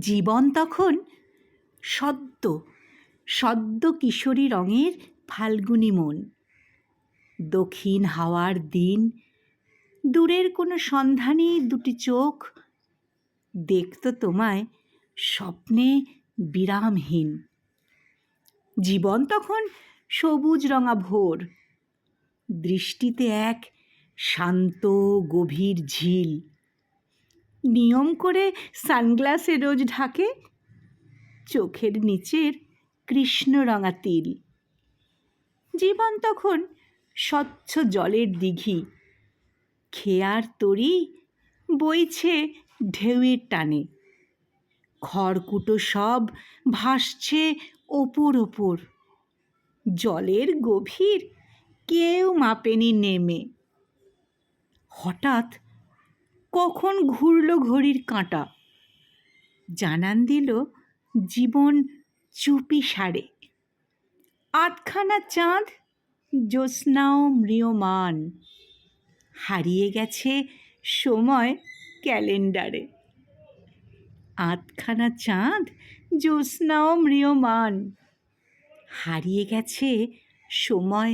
জীবন তখন সদ্য সদ্য কিশোরী রঙের ফাল্গুনী মন। দক্ষিণ হাওয়ার দিন, দূরের কোনো সন্ধানী দুটি চোখ দেখত তোমায় স্বপ্নে বিরামহীন। জীবন তখন সবুজ রঙা ভোর, দৃষ্টিতে এক শান্ত গভীর ঝিল। নিয়ম করে সানগ্লাসে রোজ ঢাকে চোখের নিচের কৃষ্ণরঙা তিল। জীবন তখন স্বচ্ছ জলের দিঘি, খেয়ার তরি বইছে ঢেউয়ের টানে। খড়কুটো সব ভাসছে ওপর ওপর, জলের গভীর কেউ মাপেনি নেমে। হঠাৎ কখন ঘুরল ঘড়ির কাঁটা, জানান দিল জীবন চুপি সারে। আধখানা চাঁদ জ্যোৎস্নাও ম্রিয়মান, হারিয়ে গেছে সময় ক্যালেন্ডারে। আধখানা চাঁদ জ্যোৎস্নাও ম্রিয়মান, হারিয়ে গেছে সময়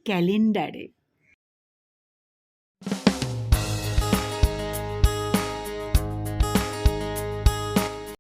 ক্যালেন্ডারে।